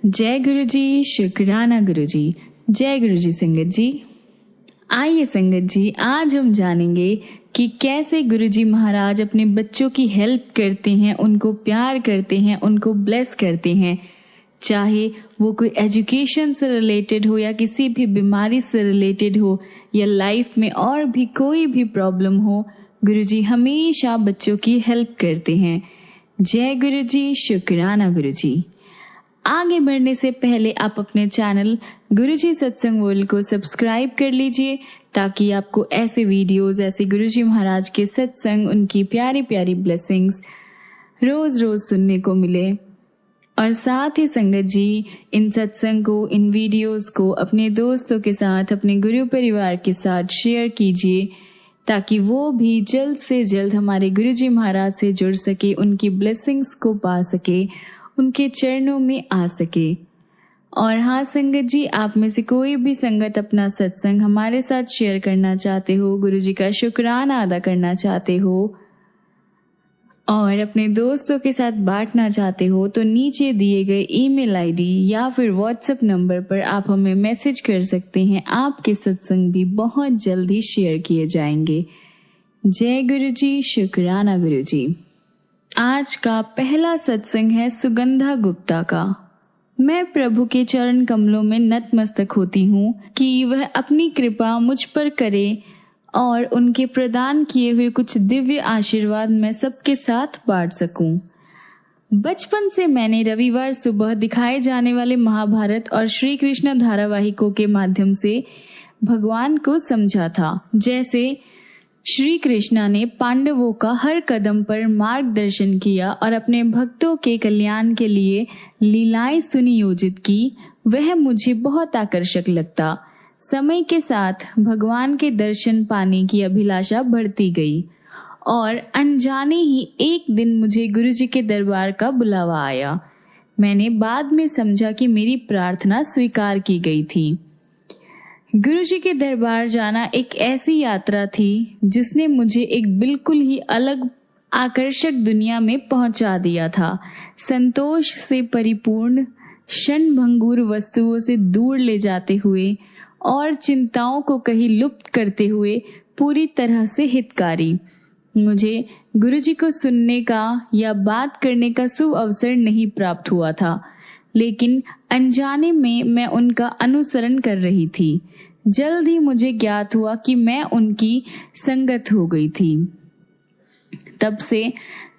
जय गुरु जी, शुक्राना गुरु जी। जय गुरु जी संगत जी। आइए संगत जी, आज हम जानेंगे कि कैसे गुरु जी महाराज अपने बच्चों की हेल्प करते हैं, उनको प्यार करते हैं, उनको ब्लेस करते हैं। चाहे वो कोई एजुकेशन से रिलेटेड हो या किसी भी बीमारी से रिलेटेड हो या लाइफ में और भी कोई भी प्रॉब्लम हो, गुरु जी हमेशा बच्चों की हेल्प करते हैं। जय गुरु जी, शुक्राना गुरु जी। आगे बढ़ने से पहले आप अपने चैनल गुरुजी सत्संग वर्ल्ड को सब्सक्राइब कर लीजिए ताकि आपको ऐसे वीडियोस, ऐसे गुरुजी महाराज के सत्संग, उनकी प्यारी प्यारी ब्लेसिंग्स रोज रोज सुनने को मिले। और साथ ही संगत जी, इन सत्संग को, इन वीडियोस को अपने दोस्तों के साथ, अपने गुरु परिवार के साथ शेयर कीजिए ताकि वो भी जल्द से जल्द हमारे गुरुजी महाराज से जुड़ सके, उनकी ब्लेसिंग्स को पा सके, उनके चरणों में आ सके। और हाँ संगत जी, आप में से कोई भी संगत अपना सत्संग हमारे साथ शेयर करना चाहते हो, गुरु जी का शुक्राना अदा करना चाहते हो और अपने दोस्तों के साथ बांटना चाहते हो, तो नीचे दिए गए ईमेल आईडी या फिर व्हाट्सएप नंबर पर आप हमें मैसेज कर सकते हैं। आपके सत्संग भी बहुत जल्दी शेयर किए जाएंगे। जय गुरु जी, शुक्राना गुरु जी। आज का पहला सत्संग है सुगंधा गुप्ता का। मैं प्रभु के चरण कमलों में नतमस्तक होती हूँ कि वह अपनी कृपा मुझ पर करे और उनके प्रदान किए हुए कुछ दिव्य आशीर्वाद मैं सबके साथ बांट सकूं। बचपन से मैंने रविवार सुबह दिखाए जाने वाले महाभारत और श्री कृष्ण धारावाहिकों के माध्यम से भगवान को समझा था। जैसे श्री कृष्णा ने पांडवों का हर कदम पर मार्गदर्शन किया और अपने भक्तों के कल्याण के लिए लीलाएं सुनियोजित की, वह मुझे बहुत आकर्षक लगता। समय के साथ भगवान के दर्शन पाने की अभिलाषा बढ़ती गई और अनजाने ही एक दिन मुझे गुरुजी के दरबार का बुलावा आया। मैंने बाद में समझा कि मेरी प्रार्थना स्वीकार की गई थी। गुरुजी के दरबार जाना एक ऐसी यात्रा थी जिसने मुझे एक बिल्कुल ही अलग आकर्षक दुनिया में पहुंचा दिया था। संतोष से परिपूर्ण, क्षणभंगुर वस्तुओं से दूर ले जाते हुए और चिंताओं को कहीं लुप्त करते हुए पूरी तरह से हितकारी। मुझे गुरुजी को सुनने का या बात करने का सुअवसर नहीं प्राप्त हुआ था, लेकिन अनजाने में मैं उनका अनुसरण कर रही थी। जल्द ही मुझे ज्ञात हुआ कि मैं उनकी संगत हो गई थी। तब से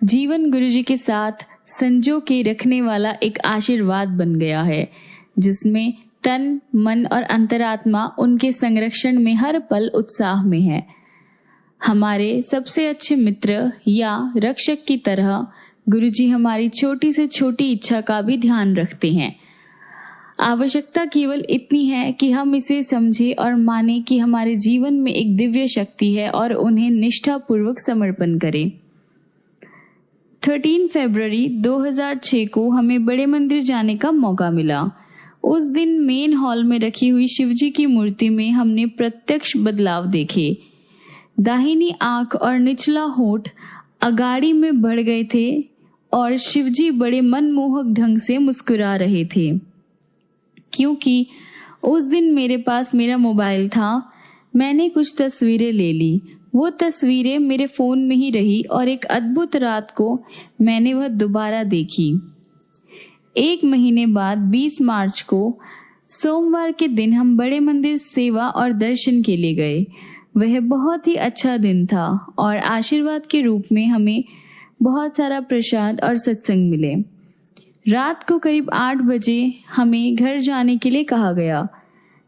जीवन गुरुजी के साथ संजो के रखने वाला एक आशीर्वाद बन गया है, जिसमें तन, मन और अंतरात्मा उनके संरक्षण में हर पल उत्साह में है। हमारे सबसे अच्छे मित्र या रक्षक की तरह गुरुजी हमारी छोटी से छोटी इच्छा का भी ध्यान रखते हैं। आवश्यकता केवल इतनी है कि हम इसे समझें और माने कि हमारे जीवन में एक दिव्य शक्ति है और उन्हें निष्ठापूर्वक समर्पण करें। 13 फरवरी 2006 को हमें बड़े मंदिर जाने का मौका मिला। उस दिन मेन हॉल में रखी हुई शिवजी की मूर्ति में हमने प्रत्यक्ष बदलाव देखे। दाहिनी आंख और निचला होठ अगाड़ी में बढ़ गए थे और शिवजी बड़े मनमोहक ढंग से मुस्कुरा रहे थे। क्योंकि उस दिन मेरे पास मेरा मोबाइल था, मैंने कुछ तस्वीरें ले ली। वो तस्वीरें मेरे फोन में ही रही और एक अद्भुत रात को मैंने वह दोबारा देखी। 1 महीने बाद 20 मार्च को सोमवार के दिन हम बड़े मंदिर सेवा और दर्शन के लिए गए। वह बहुत ही अच्छा दिन था और आशीर्वाद के रूप में हमें बहुत सारा प्रसाद और सत्संग मिले। रात को करीब 8 बजे हमें घर जाने के लिए कहा गया।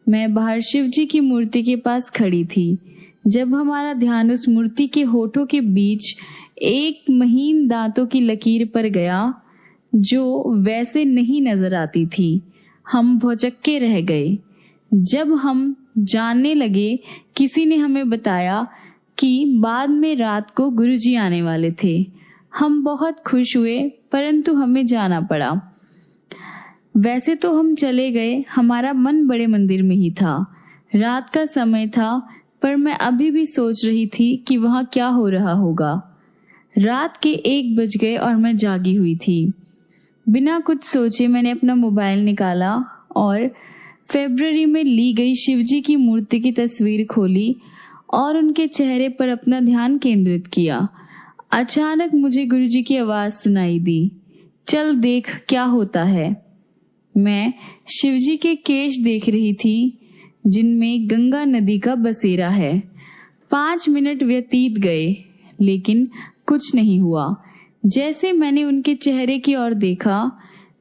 मैं बाहर शिवजी की मूर्ति के पास खड़ी थी जब हमारा ध्यान उस मूर्ति के होठों के बीच एक महीन दांतों की लकीर पर गया जो वैसे नहीं नजर आती थी। हम भौचक्के रह गए। जब हम जानने लगे, किसी ने हमें बताया कि बाद में रात को गुरुजी आने वाले थे। हम बहुत खुश हुए, परंतु हमें जाना पड़ा। वैसे तो हम चले गए, हमारा मन बड़े मंदिर में ही था। रात का समय था, पर मैं अभी भी सोच रही थी कि वहां क्या हो रहा होगा। रात के 1 बज गए और मैं जागी हुई थी। बिना कुछ सोचे मैंने अपना मोबाइल निकाला और फरवरी में ली गई शिवजी की मूर्ति की तस्वीर खोली और उनके चेहरे पर अपना ध्यान केंद्रित किया। अचानक मुझे गुरुजी की आवाज सुनाई दी, चल देख क्या होता है। मैं शिवजी के केश देख रही थी जिनमें गंगा नदी का बसेरा है। 5 मिनट व्यतीत गए लेकिन कुछ नहीं हुआ। जैसे मैंने उनके चेहरे की ओर देखा,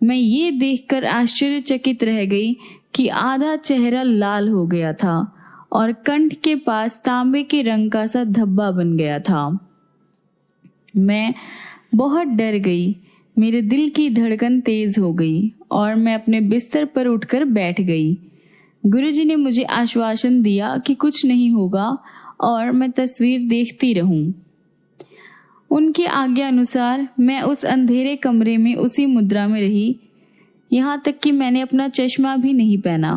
मैं ये देखकर आश्चर्यचकित रह गई कि आधा चेहरा लाल हो गया था और कंठ के पास तांबे के रंग का सा धब्बा बन गया था। मैं बहुत डर गई, मेरे दिल की धड़कन तेज हो गई और मैं अपने बिस्तर पर उठकर बैठ गई। गुरुजी ने मुझे आश्वासन दिया कि कुछ नहीं होगा और मैं तस्वीर देखती रहूं। उनकी आज्ञा अनुसार मैं उस अंधेरे कमरे में उसी मुद्रा में रही, यहाँ तक कि मैंने अपना चश्मा भी नहीं पहना।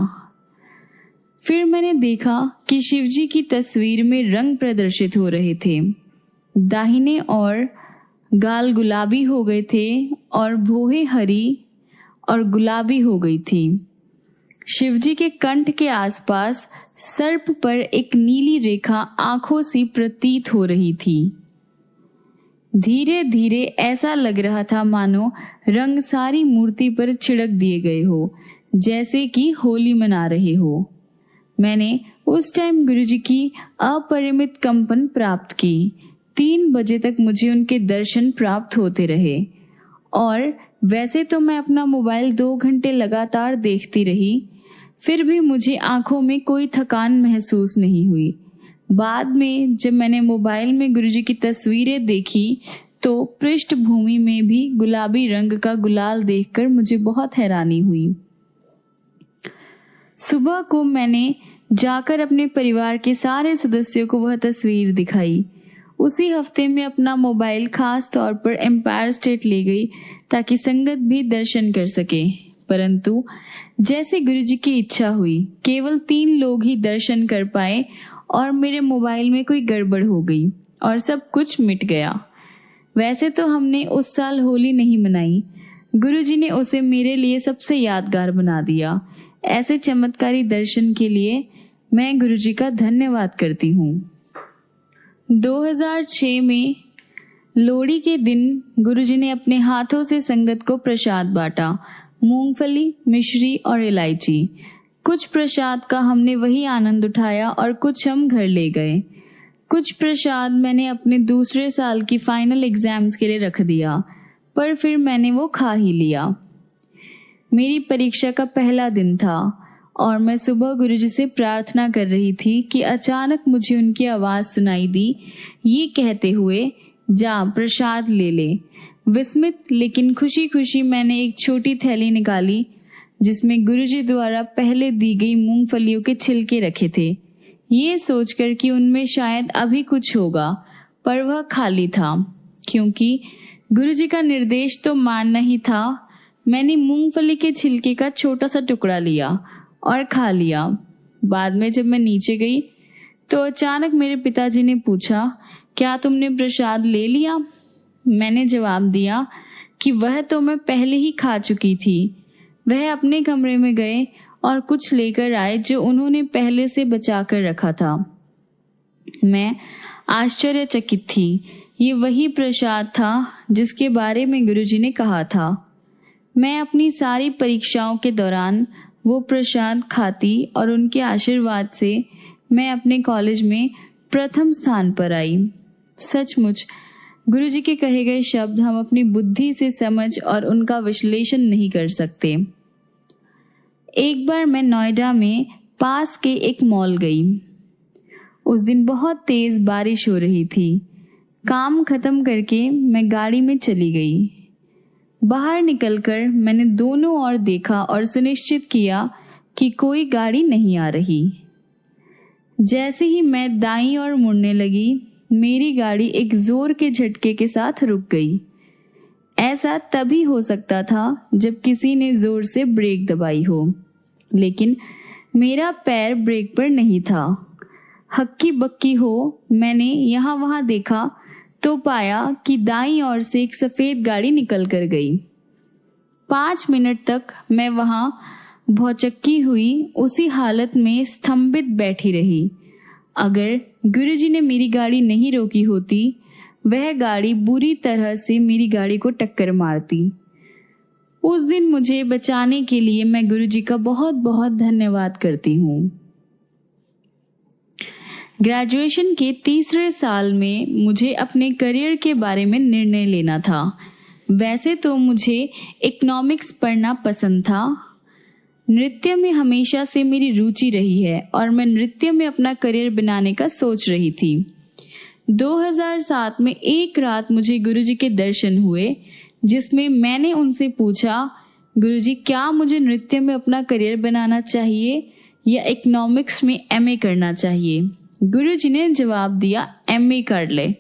फिर मैंने देखा कि शिवजी की तस्वीर में रंग प्रदर्शित हो रहे थे। दाहिने और गाल गुलाबी हो गए थे और भौहें हरी और गुलाबी हो गई थी। शिवजी के कंठ के आसपास सर्प पर एक नीली रेखा आंखों सी प्रतीत हो रही थी। धीरे धीरे ऐसा लग रहा था मानो रंग सारी मूर्ति पर छिड़क दिए गए हो, जैसे कि होली मना रहे हो। मैंने उस टाइम गुरुजी की अपरिमित कंपन प्राप्त की। 3 बजे तक मुझे उनके दर्शन प्राप्त होते रहे और वैसे तो मैं अपना मोबाइल 2 घंटे लगातार देखती रही, फिर भी मुझे आंखों में कोई थकान महसूस नहीं हुई। बाद में जब मैंने मोबाइल में गुरुजी की तस्वीरें देखी तो पृष्ठभूमि में भी गुलाबी रंग का गुलाल देखकर मुझे बहुत हैरानी हुई। सुबह को मैंने जाकर अपने परिवार के सारे सदस्यों को वह तस्वीर दिखाई। उसी हफ्ते में अपना मोबाइल खास तौर पर एम्पायर स्टेट ले गई ताकि संगत भी दर्शन कर सके, परंतु जैसे गुरुजी की इच्छा हुई केवल 3 लोग ही दर्शन कर पाए और मेरे मोबाइल में कोई गड़बड़ हो गई और सब कुछ मिट गया। वैसे तो हमने उस साल होली नहीं मनाई, गुरुजी ने उसे मेरे लिए सबसे यादगार बना दिया। ऐसे चमत्कारी दर्शन के लिए मैं गुरुजी का धन्यवाद करती हूँ। 2006 में लोहड़ी के दिन गुरुजी ने अपने हाथों से संगत को प्रसाद बांटा, मूंगफली, मिश्री और इलायची। कुछ प्रसाद का हमने वही आनंद उठाया और कुछ हम घर ले गए। कुछ प्रसाद मैंने अपने दूसरे साल की फाइनल एग्जाम्स के लिए रख दिया, पर फिर मैंने वो खा ही लिया। मेरी परीक्षा का पहला दिन था और मैं सुबह गुरुजी से प्रार्थना कर रही थी कि अचानक मुझे उनकी आवाज़ सुनाई दी, ये कहते हुए, जा प्रसाद ले ले। विस्मित लेकिन खुशी खुशी मैंने एक छोटी थैली निकाली जिसमें गुरुजी द्वारा पहले दी गई मूंगफलियों के छिलके रखे थे, ये सोचकर कि उनमें शायद अभी कुछ होगा, पर वह खाली था। क्योंकि गुरुजी का निर्देश तो मानना ही था, मैंने मूंगफली के छिलके का छोटा सा टुकड़ा लिया और खा लिया। बाद में जब मैं नीचे गई तो अचानक मेरे पिताजी ने पूछा, क्या तुमने प्रसाद ले लिया? मैंने जवाब दिया कि वह तो मैं पहले ही खा चुकी थी। वह अपने कमरे में गए और कुछ लेकर आए जो उन्होंने पहले से बचा कर रखा था। मैं आश्चर्यचकित थी। ये वही प्रसाद था जिसके बारे में गुरुजी ने कहा था। मैं अपनी सारी परीक्षाओं के दौरान वो प्रसाद खाती और उनके आशीर्वाद से मैं अपने कॉलेज में प्रथम स्थान पर आई। सचमुच गुरुजी के कहे गए शब्द हम अपनी बुद्धि से समझ और उनका विश्लेषण नहीं कर सकते। एक बार मैं नोएडा में पास के एक मॉल गई। उस दिन बहुत तेज बारिश हो रही थी। काम खत्म करके मैं गाड़ी में चली गई। बाहर निकलकर मैंने दोनों ओर देखा और सुनिश्चित किया कि कोई गाड़ी नहीं आ रही। जैसे ही मैं दाईं ओर मुड़ने लगी, मेरी गाड़ी एक जोर के झटके के साथ रुक गई। ऐसा तभी हो सकता था जब किसी ने जोर से ब्रेक दबाई हो, लेकिन मेरा पैर ब्रेक पर नहीं था। हक्की बक्की हो मैंने यहाँ वहाँ देखा तो पाया कि दाईं ओर से एक सफेद गाड़ी निकल कर गई। 5 मिनट तक मैं वहां भौचक्की हुई उसी हालत में स्तंभित बैठी रही। अगर गुरुजी ने मेरी गाड़ी नहीं रोकी होती, वह गाड़ी बुरी तरह से मेरी गाड़ी को टक्कर मारती। उस दिन मुझे बचाने के लिए मैं गुरुजी का बहुत बहुत धन्यवाद करती हूँ। ग्रेजुएशन के तीसरे साल में मुझे अपने करियर के बारे में निर्णय लेना था। वैसे तो मुझे इकोनॉमिक्स पढ़ना पसंद था। नृत्य में हमेशा से मेरी रुचि रही है और मैं नृत्य में अपना करियर बनाने का सोच रही थी। 2007 में एक रात मुझे गुरुजी के दर्शन हुए, जिसमें मैंने उनसे पूछा, गुरुजी क्या मुझे नृत्य में अपना करियर बनाना चाहिए या इकोनॉमिक्स में एमए करना चाहिए? गुरुजी ने जवाब दिया, एमए कर ले।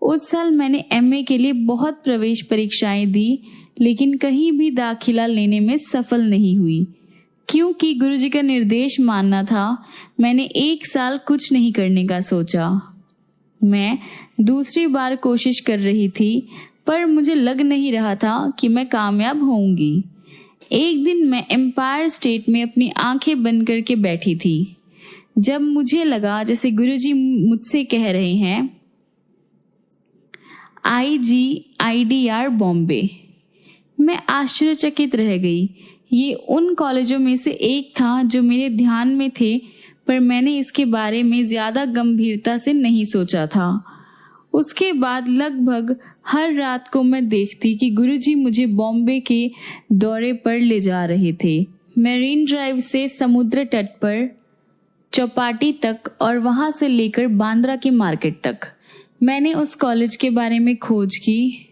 उस साल मैंने एमए के लिए बहुत प्रवेश परीक्षाएं दी, लेकिन कहीं भी दाखिला लेने में सफल नहीं हुई। क्योंकि गुरुजी का निर्देश मानना था, मैंने एक साल कुछ नहीं करने का सोचा। मैं दूसरी बार कोशिश कर रही थी, पर मुझे लग नहीं रहा था कि मैं कामयाब होऊंगी। एक दिन मैं एम्पायर स्टेट में अपनी आंखें बंद करके बैठी थी, जब मुझे लगा जैसे गुरुजी मुझसे कह रहे हैं, IGIDR बॉम्बे। मैं आश्चर्यचकित रह गई। ये उन कॉलेजों में से एक था जो मेरे ध्यान में थे, पर मैंने इसके बारे में ज्यादा गंभीरता से नहीं सोचा था। उसके बाद लगभग हर रात को मैं देखती कि गुरुजी मुझे बॉम्बे के दौरे पर ले जा रहे थे। मेरीन ड्राइव से समुद्र तट पर चौपाटी तक और वहां से लेकर बांद्रा के मार्केट तक। मैंने उस कॉलेज के बारे में खोज की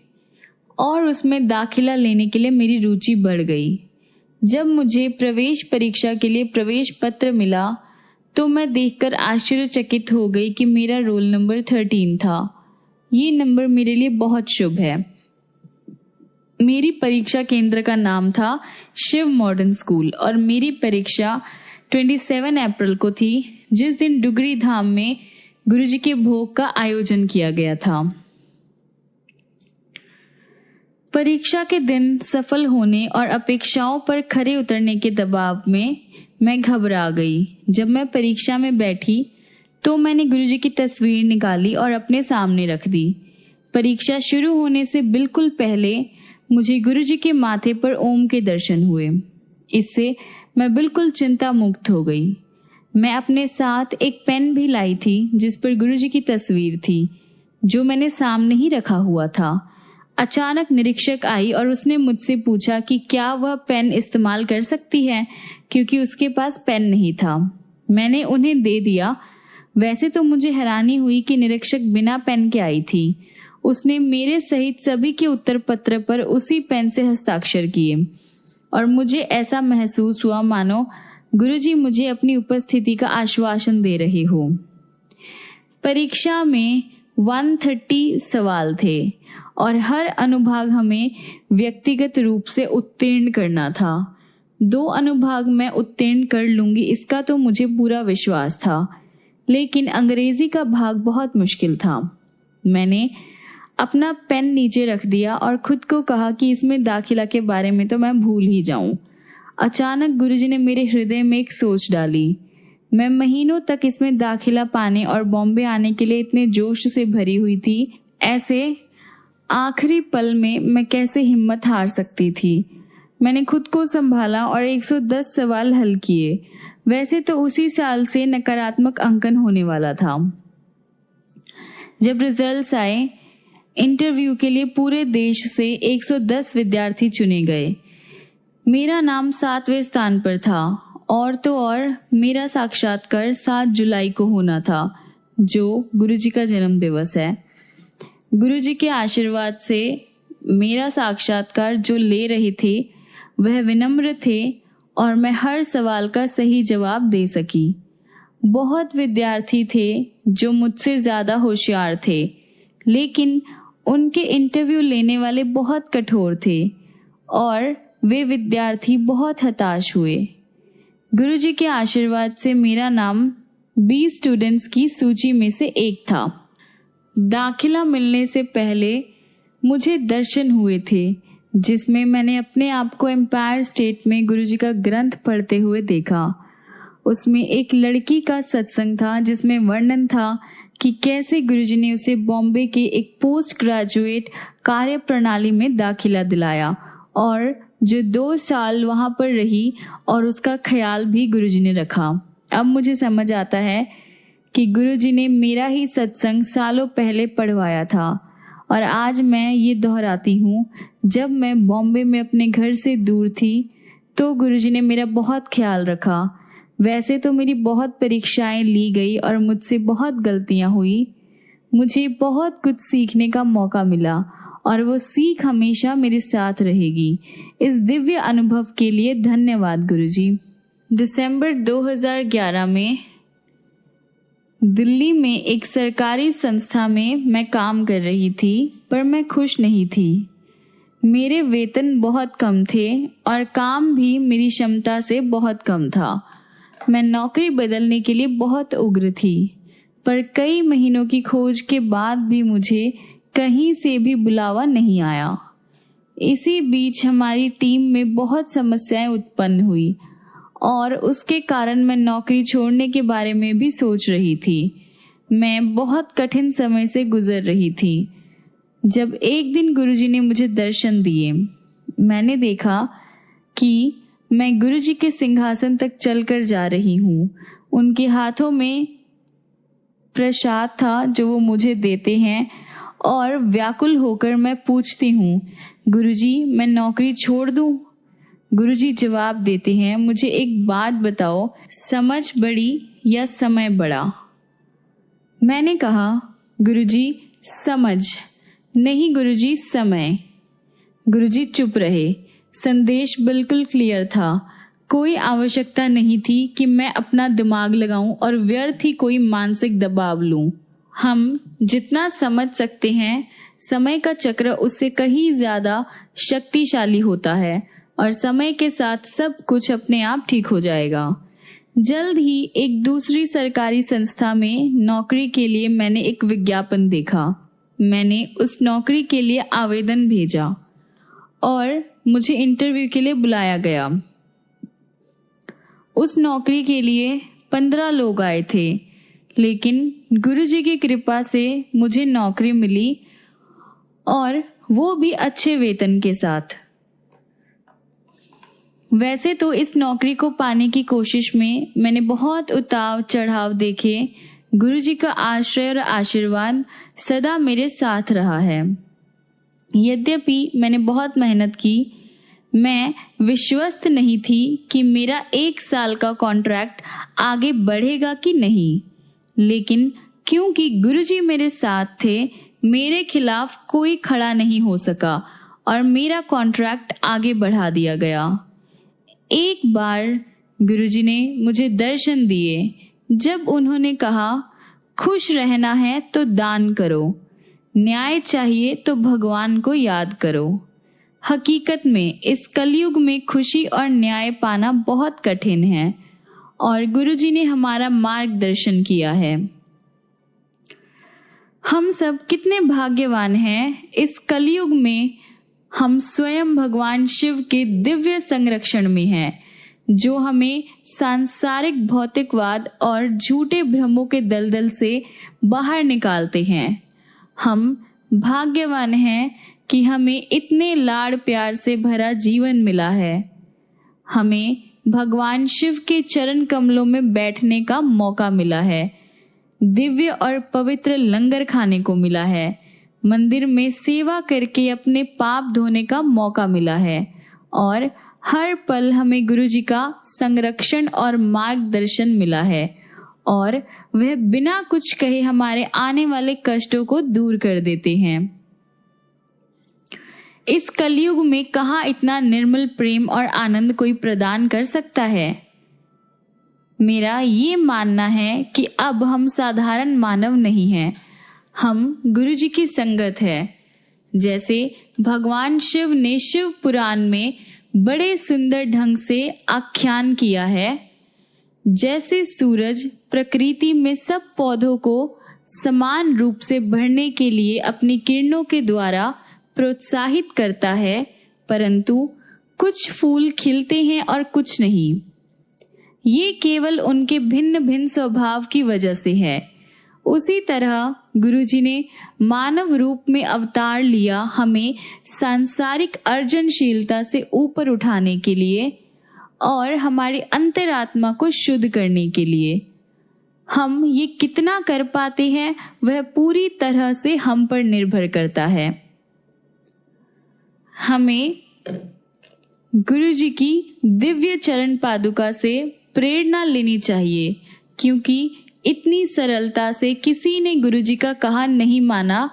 और उसमें दाखिला लेने के लिए मेरी रुचि बढ़ गई। जब मुझे प्रवेश परीक्षा के लिए प्रवेश पत्र मिला तो मैं देखकर आश्चर्यचकित हो गई कि मेरा रोल नंबर 13 था। ये नंबर मेरे लिए बहुत शुभ है। मेरी परीक्षा केंद्र का नाम था शिव मॉडर्न स्कूल और मेरी परीक्षा 27 अप्रैल को थी, जिस दिन डुगरी धाम में गुरुजी के भोग का आयोजन किया गया था। परीक्षा के दिन सफल होने और अपेक्षाओं पर खरे उतरने के दबाव में मैं घबरा गई। जब मैं परीक्षा में बैठी तो मैंने गुरुजी की तस्वीर निकाली और अपने सामने रख दी। परीक्षा शुरू होने से बिल्कुल पहले मुझे गुरुजी के माथे पर ओम के दर्शन हुए। इससे मैं बिल्कुल चिंता मुक्त हो गई। मैं अपने साथ एक पेन भी लाई थी जिस पर गुरुजी की तस्वीर थी, जो मैंने सामने ही रखा हुआ था। अचानक निरीक्षक आई और उसने मुझसे पूछा कि क्या वह पेन इस्तेमाल कर सकती है, क्योंकि उसके पास पेन नहीं था। मैंने उन्हें दे दिया। वैसे तो मुझे हैरानी हुई कि निरीक्षक बिना पेन के आई थी। उसने मेरे सहित सभी के उत्तर पत्र पर उसी पेन से हस्ताक्षर किए और मुझे ऐसा महसूस हुआ मानो गुरुजी मुझे अपनी उपस्थिति का आश्वासन दे रहे हो। परीक्षा में 130 सवाल थे और हर अनुभाग हमें व्यक्तिगत रूप से उत्तीर्ण करना था। 2 अनुभाग मैं उत्तीर्ण कर लूंगी, इसका तो मुझे पूरा विश्वास था, लेकिन अंग्रेजी का भाग बहुत मुश्किल था। मैंने अपना पेन नीचे रख दिया और खुद को कहा कि इसमें दाखिला के बारे में तो मैं भूल ही जाऊं। अचानक गुरुजी ने मेरे हृदय में एक सोच डाली। मैं महीनों तक इसमें दाखिला पाने और बॉम्बे आने के लिए इतने जोश से भरी हुई थी। ऐसे आखिरी पल में मैं कैसे हिम्मत हार सकती थी। मैंने खुद को संभाला और 110 सवाल हल किए। वैसे तो उसी साल से नकारात्मक अंकन होने वाला था। जब रिजल्ट्स आए, इंटरव्यू के लिए पूरे देश से 110 विद्यार्थी चुने गए। मेरा नाम 7वें स्थान पर था और तो और मेरा साक्षात्कार 7 जुलाई को होना था, जो गुरुजी का जन्म दिवस है। गुरुजी के आशीर्वाद से मेरा साक्षात्कार जो ले रहे थे वह विनम्र थे और मैं हर सवाल का सही जवाब दे सकी। बहुत विद्यार्थी थे जो मुझसे ज्यादा होशियार थे, लेकिन उनके इंटरव्यू लेने वाले बहुत कठोर थे और वे विद्यार्थी बहुत हताश हुए। गुरुजी के आशीर्वाद से मेरा नाम 20 स्टूडेंट्स की सूची में से एक था। दाखिला मिलने से पहले मुझे दर्शन हुए थे, जिसमें मैंने अपने आप को एम्पायर स्टेट में गुरुजी का ग्रंथ पढ़ते हुए देखा। उसमें एक लड़की का सत्संग था जिसमें वर्णन था कि कैसे गुरुजी ने उसे बॉम्बे के एक पोस्ट ग्रेजुएट कार्य प्रणाली में दाखिला दिलाया और जो 2 साल वहां पर रही और उसका ख्याल भी गुरुजी ने रखा। अब मुझे समझ आता है कि गुरुजी ने मेरा ही सत्संग सालों पहले पढ़वाया था और आज मैं ये दोहराती हूँ। जब मैं बॉम्बे में अपने घर से दूर थी तो गुरुजी ने मेरा बहुत ख्याल रखा। वैसे तो मेरी बहुत परीक्षाएं ली गई और मुझसे बहुत गलतियां हुई। मुझे बहुत कुछ सीखने का मौका मिला और वो सीख हमेशा मेरे साथ रहेगी। इस दिव्य अनुभव के लिए धन्यवाद गुरुजी। दिसंबर 2011 में दिल्ली में एक सरकारी संस्था में मैं काम कर रही थी, पर मैं खुश नहीं थी। मेरे वेतन बहुत कम थे और काम भी मेरी क्षमता से बहुत कम था। मैं नौकरी बदलने के लिए बहुत उग्र थी, पर कई महीनों की खोज के बाद भी मुझे कहीं से भी बुलावा नहीं आया। इसी बीच हमारी टीम में बहुत समस्याएं उत्पन्न हुई और उसके कारण मैं नौकरी छोड़ने के बारे में भी सोच रही थी। मैं बहुत कठिन समय से गुजर रही थी जब एक दिन गुरुजी ने मुझे दर्शन दिए। मैंने देखा कि मैं गुरुजी के सिंहासन तक चलकर जा रही हूँ। उनके हाथों में प्रसाद था जो वो मुझे देते हैं और व्याकुल होकर मैं पूछती हूँ, गुरुजी मैं नौकरी छोड़ दूँ? गुरुजी जवाब देते हैं, मुझे एक बात बताओ, समझ बड़ी या समय बड़ा? मैंने कहा, गुरुजी समझ नहीं गुरुजी, समय। गुरुजी चुप रहे। संदेश बिल्कुल क्लियर था। कोई आवश्यकता नहीं थी कि मैं अपना दिमाग लगाऊं और व्यर्थ ही कोई मानसिक दबाव लूं। हम जितना समझ सकते हैं, समय का चक्र उससे कहीं ज्यादा शक्तिशाली होता है और समय के साथ सब कुछ अपने आप ठीक हो जाएगा। जल्द ही एक दूसरी सरकारी संस्था में नौकरी के लिए मैंने एक विज्ञापन देखा। मैंने उस नौकरी के लिए आवेदन भेजा और मुझे इंटरव्यू के लिए बुलाया गया। उस नौकरी के लिए 15 लोग आए थे, लेकिन गुरुजी की कृपा से मुझे नौकरी मिली और वो भी अच्छे वेतन के साथ। वैसे तो इस नौकरी को पाने की कोशिश में मैंने बहुत उतार चढ़ाव देखे। गुरुजी का आश्रय और आशीर्वाद सदा मेरे साथ रहा है। यद्यपि मैंने बहुत मेहनत की, मैं विश्वस्त नहीं थी कि मेरा 1 साल का कॉन्ट्रैक्ट आगे बढ़ेगा कि नहीं, लेकिन क्योंकि गुरुजी मेरे साथ थे, मेरे खिलाफ कोई खड़ा नहीं हो सका और मेरा कॉन्ट्रैक्ट आगे बढ़ा दिया गया। एक बार गुरुजी ने मुझे दर्शन दिए जब उन्होंने कहा, खुश रहना है तो दान करो, न्याय चाहिए तो भगवान को याद करो। हकीकत में इस कलयुग में खुशी और न्याय पाना बहुत कठिन है और गुरुजी ने हमारा मार्गदर्शन किया है। हम सब कितने भाग्यवान हैं। इस कलयुग में हम स्वयं भगवान शिव के दिव्य संरक्षण में हैं, जो हमें सांसारिक भौतिकवाद और झूठे भ्रमों के दलदल से बाहर निकालते हैं। हम भाग्यवान हैं कि हमें इतने लाड़ प्यार से भरा जीवन मिला है। हमें भगवान शिव के चरण कमलों में बैठने का मौका मिला है, दिव्य और पवित्र लंगर खाने को मिला है, मंदिर में सेवा करके अपने पाप धोने का मौका मिला है और हर पल हमें गुरुजी का संरक्षण और मार्गदर्शन मिला है और वह बिना कुछ कहे हमारे आने वाले कष्टों को दूर कर देते हैं। इस कलयुग में कहाँ इतना निर्मल प्रेम और आनंद कोई प्रदान कर सकता है। मेरा ये मानना है कि अब हम साधारण मानव नहीं हैं, हम गुरुजी की संगत है। जैसे भगवान शिव ने शिव पुराण में बड़े सुंदर ढंग से आख्यान किया है, जैसे सूरज प्रकृति में सब पौधों को समान रूप से बढ़ने के लिए अपनी किरणों के द्वारा प्रोत्साहित करता है, परंतु कुछ फूल खिलते हैं और कुछ नहीं। ये केवल उनके भिन्न भिन्न स्वभाव की वजह से है। उसी तरह गुरुजी ने मानव रूप में अवतार लिया, हमें सांसारिक अर्जनशीलता से ऊपर उठाने के लिए और हमारी अंतरात्मा को शुद्ध करने के लिए। हम ये कितना कर पाते हैं वह पूरी तरह से हम पर निर्भर करता है। हमें गुरुजी की दिव्य चरण पादुका से प्रेरणा लेनी चाहिए, क्योंकि इतनी सरलता से किसी ने गुरुजी का कहा नहीं माना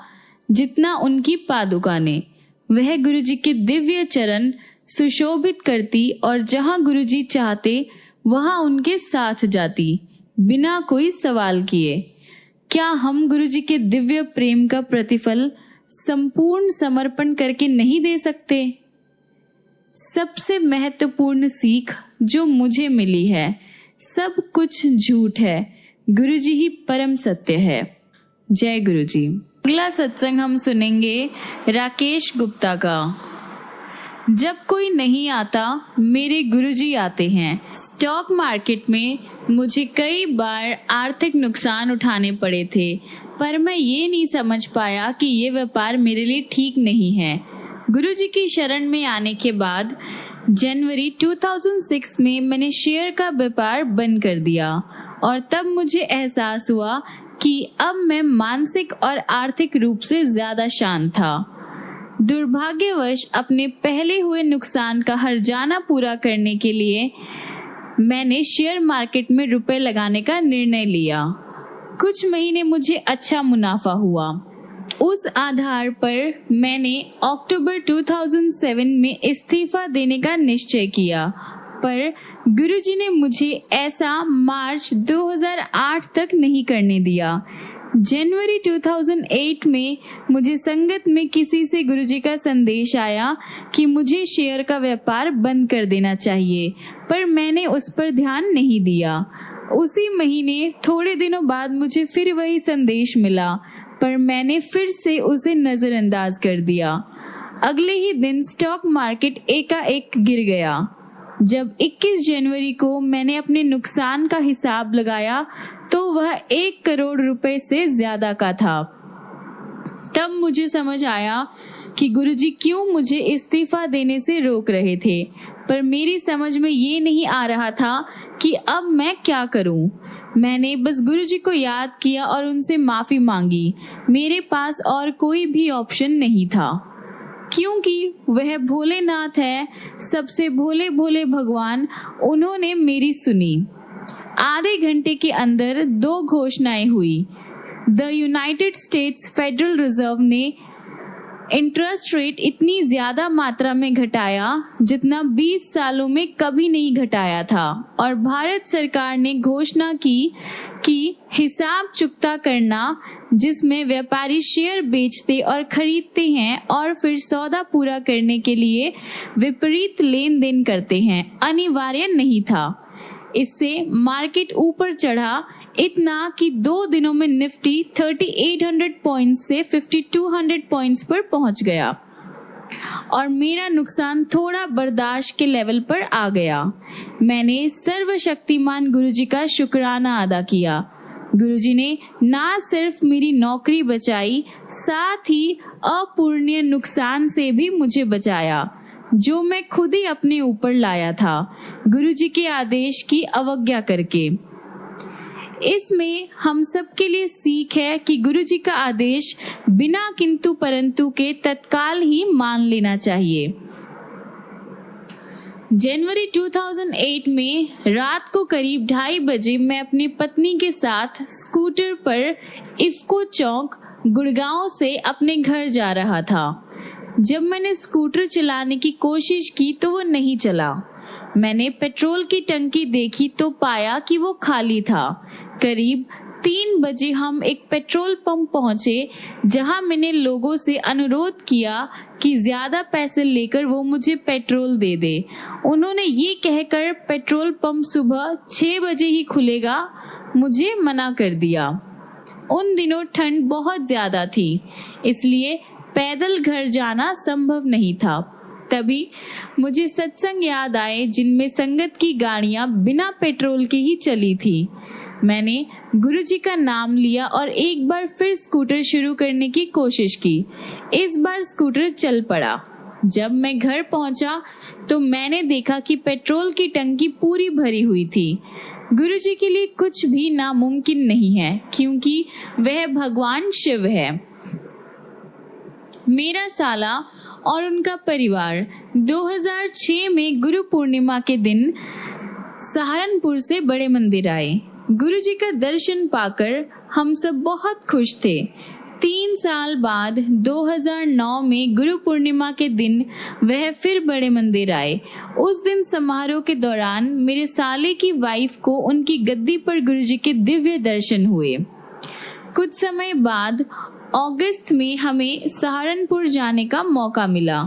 जितना उनकी पादुका ने। वह गुरुजी के दिव्य चरण सुशोभित करती और जहां गुरुजी चाहते वहां उनके साथ जाती, बिना कोई सवाल किए। क्या हम गुरुजी के दिव्य प्रेम का प्रतिफल संपूर्ण समर्पण करके नहीं दे सकते? सबसे महत्वपूर्ण सीख जो मुझे मिली है, सब कुछ झूठ है, गुरुजी ही परम सत्य है। जय गुरुजी। अगला सत्संग हम सुनेंगे राकेश गुप्ता का। जब कोई नहीं आता, मेरे गुरुजी आते हैं। स्टॉक मार्केट में मुझे कई बार आर्थिक नुकसान उठाने पड़े थे, पर मैं ये नहीं समझ पाया कि ये व्यापार मेरे लिए ठीक नहीं है। गुरुजी की शरण में आने के बाद जनवरी 2006 में मैंने शेयर का व्यापार बंद कर दिया और तब मुझे एहसास हुआ कि अब मैं मानसिक और आर्थिक रूप से ज्यादा शांत था। दुर्भाग्यवश अपने पहले हुए नुकसान का हर्जाना पूरा करने के लिए मैंने शेयर मार्केट में रुपए लगाने का निर्णय लिया। कुछ महीने मुझे अच्छा मुनाफा हुआ। उस आधार पर मैंने अक्टूबर 2007 में इस्तीफा देने का निश्चय किया, पर गुरुजी ने मुझे ऐसा मार्च 2008 तक नहीं करने दिया। जनवरी 2008 में मुझे संगत में किसी से गुरुजी का संदेश आया कि मुझे शेयर का व्यापार बंद कर देना चाहिए, पर मैंने उस पर ध्यान नहीं दिया। उसी महीने थोड़े दिनों बाद मुझे फिर वही संदेश मिला, पर मैंने फिर से उसे नजरअंदाज कर दिया। अगले ही दिन स्टॉक मार्केट एकाएक गिर गया। जब 21 जनवरी को मैंने अपने नुकसान का हिसाब लगाया तो वह 1 करोड़ रुपए से ज्यादा का था। तब मुझे समझ आया कि गुरुजी क्यों मुझे इस्तीफा देने से रोक रहे थे, पर मेरी समझ में ये नहीं आ रहा था कि अब मैं क्या करूं। मैंने बस गुरुजी को याद किया और उनसे माफी मांगी। मेरे पास और कोई भी ऑप्शन नहीं था, क्योंकि वह भोलेनाथ है, सबसे भोले भोले भगवान। उन्होंने मेरी सुनी। आधे घंटे के अंदर 2 घोषणाएं हुई। The United states federal reserve ने इंटरेस्ट रेट इतनी ज्यादा मात्रा में घटाया जितना 20 सालों में कभी नहीं घटाया था, और भारत सरकार ने घोषणा की कि हिसाब चुकता करना, जिसमें व्यापारी शेयर बेचते और खरीदते हैं और फिर सौदा पूरा करने के लिए विपरीत लेन देन करते हैं, अनिवार्य नहीं था। इससे मार्केट ऊपर चढ़ा, इतना कि 2 दिनों में निफ्टी 3800 पॉइंट्स से 5200 पॉइंट्स पर पहुंच गया और मेरा नुकसान थोड़ा बर्दाश्त के लेवल पर आ गया। मैंने सर्वशक्तिमान गुरुजी का शुक्राना अदा किया। गुरुजी ने ना सिर्फ मेरी नौकरी बचाई, साथ ही अपूरणीय नुकसान से भी मुझे बचाया, जो मैं खुद ही अपने ऊपर लाया था, गुरुजी के आदेश की अवज्ञा करके। इसमें हम सबके लिए सीख है कि गुरुजी का आदेश बिना किंतु परंतु के तत्काल ही मान लेना चाहिए। जनवरी 2008 में रात को करीब 2:30 बजे मैं अपनी पत्नी के साथ स्कूटर पर इफ्को चौक गुड़गांव से अपने घर जा रहा था। जब मैंने स्कूटर चलाने की कोशिश की तो वो नहीं चला। मैंने पेट्रोल की टंकी देखी तो पाया कि वो खाली था। करीब 3 बजे हम एक पेट्रोल पंप पहुंचे, जहां मैंने लोगों से अनुरोध किया कि ज्यादा पैसे लेकर वो मुझे पेट्रोल दे दे। उन्होंने ये कहकर पेट्रोल पंप सुबह 6 बजे ही खुलेगा, मुझे मना कर दिया। उन दिनों ठंड बहुत ज्यादा थी, इसलिए पैदल घर जाना संभव नहीं था। तभी मुझे सत्संग याद आए जिनमें संगत की गाड़ियां बिना पेट्रोल के ही चली थी। मैंने गुरुजी का नाम लिया और एक बार फिर स्कूटर शुरू करने की कोशिश की। इस बार स्कूटर चल पड़ा। जब मैं घर पहुंचा तो मैंने देखा कि पेट्रोल की टंकी पूरी भरी हुई थी। गुरुजी के लिए कुछ भी नामुमकिन नहीं है, क्योंकि वह भगवान शिव है। मेरा साला और उनका परिवार 2006 में गुरु पूर्णिमा के दिन सहारनपुर से बड़े मंदिर आए। गुरुजी का दर्शन पाकर हम सब बहुत खुश थे। 3 साल बाद 2009 में गुरु पूर्णिमा के दिन वह फिर बड़े मंदिर आए। उस दिन समारोह के दौरान मेरे साले की वाइफ को उनकी गद्दी पर गुरुजी के दिव्य दर्शन हुए। कुछ समय बाद अगस्त में हमें सहारनपुर जाने का मौका मिला।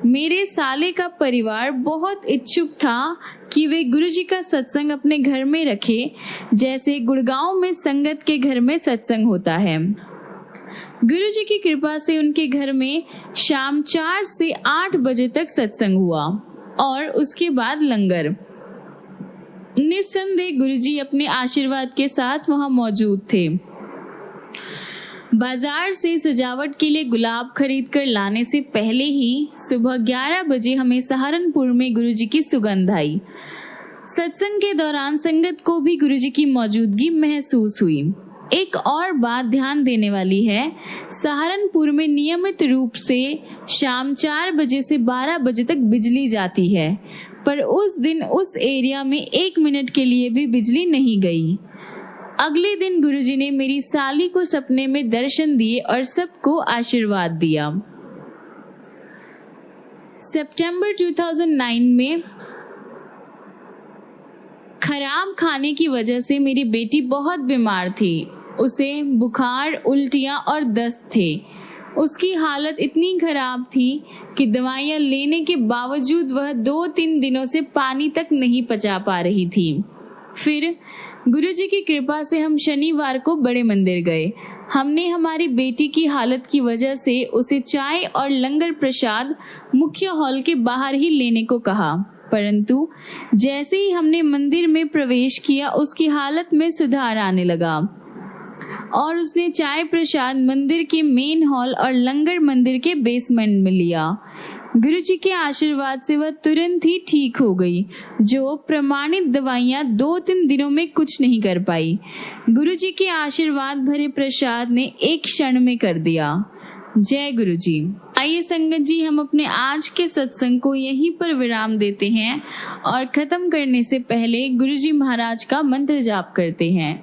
मेरे साले का परिवार बहुत इच्छुक था कि वे गुरुजी का सत्संग अपने घर में रखे, जैसे गुड़गांव में संगत के घर में सत्संग होता है। गुरुजी की कृपा से उनके घर में शाम 4 से 8 बजे तक सत्संग हुआ और उसके बाद लंगर। निस्संदेह गुरुजी अपने आशीर्वाद के साथ वहां मौजूद थे। बाजार से सजावट के लिए गुलाब खरीद कर लाने से पहले ही सुबह 11 बजे हमें सहारनपुर में गुरुजी की सुगंध आई। सत्संग के दौरान संगत को भी गुरुजी की मौजूदगी महसूस हुई। एक और बात ध्यान देने वाली है, सहारनपुर में नियमित रूप से शाम 4 बजे से 12 बजे तक बिजली जाती है, पर उस दिन उस एरिया में 1 मिनट के लिए भी बिजली नहीं गई। अगले दिन गुरुजी ने मेरी साली को सपने में दर्शन दिए और सबको आशीर्वाद दिया। सितंबर 2009 में खराब खाने की वजह से मेरी बेटी बहुत बीमार थी। उसे बुखार, उल्टियां और दस्त थे। उसकी हालत इतनी खराब थी कि दवाइयां लेने के बावजूद वह 2-3 दिनों से पानी तक नहीं पचा पा रही थी। फिर गुरुजी की कृपा से हम शनिवार को बड़े मंदिर गए। हमने हमारी बेटी की हालत की वजह से उसे चाय और लंगर प्रसाद मुख्य हॉल के बाहर ही लेने को कहा, परंतु जैसे ही हमने मंदिर में प्रवेश किया उसकी हालत में सुधार आने लगा और उसने चाय प्रसाद मंदिर के मेन हॉल और लंगर मंदिर के बेसमेंट में लिया। गुरुजी के आशीर्वाद से वह तुरंत ही ठीक हो गई, जो प्रमाणित दवाइयां 2-3 दिनों में कुछ नहीं कर पाई। गुरुजी के आशीर्वाद भरे प्रसाद ने एक क्षण में कर दिया। जय गुरुजी। आइए संगत जी, हम अपने आज के सत्संग को यहीं पर विराम देते हैं और खत्म करने से पहले गुरुजी महाराज का मंत्र जाप करते हैं।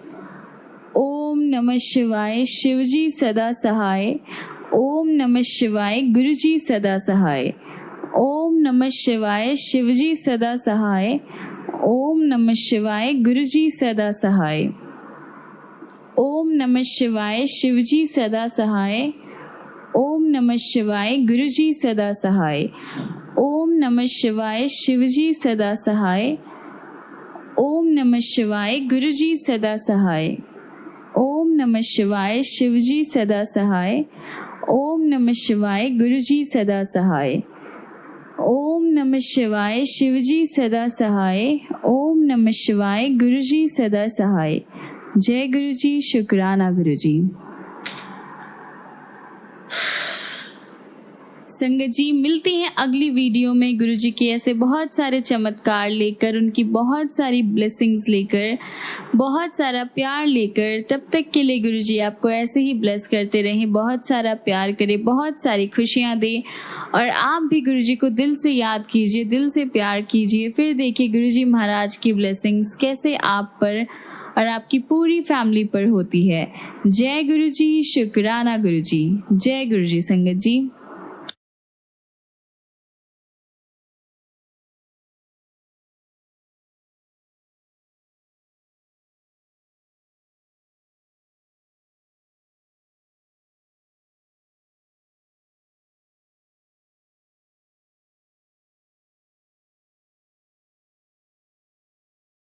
ओम नमः शिवाय, शिवजी सदा सहाय। ओम नमः शिवाय, गुरुजी सदा सहाय। ओम नमः शिवाय, शिवजी सदा सहाय। ओम नमः शिवाय, गुरुजी सदा सहाय। ओम नमः शिवाय, शिवजी सदा सहाय। ओम नमः शिवाय, गुरुजी सदा सहाय। ओम नमः शिवाय, शिवजी सदा सहाय। ओम नमः शिवाय, गुरुजी सदा सहाय। ओम नमः शिवाय, शिवजी सदा सहाय। ओम नमः शिवाय, गुरुजी सदा सहाय। ओम नमः शिवाय, शिवजी सदा सहाय। ओम नमः शिवाय, गुरुजी सदा सहाय। जय गुरुजी, शुक्राना गुरुजी। संगत जी, मिलते हैं अगली वीडियो में गुरुजी के ऐसे बहुत सारे चमत्कार लेकर, उनकी बहुत सारी ब्लेसिंग्स लेकर, बहुत सारा प्यार लेकर। तब तक के लिए गुरुजी आपको ऐसे ही ब्लेस करते रहें, बहुत सारा प्यार करें, बहुत सारी खुशियां दें और आप भी गुरुजी को दिल से याद कीजिए, दिल से प्यार कीजिए। फिर देखिए गुरुजी महाराज की ब्लेसिंग्स कैसे आप पर और आपकी पूरी फैमिली पर होती है। जय गुरुजी, शुक्राना गुरुजी। जय गुरुजी संगत जी।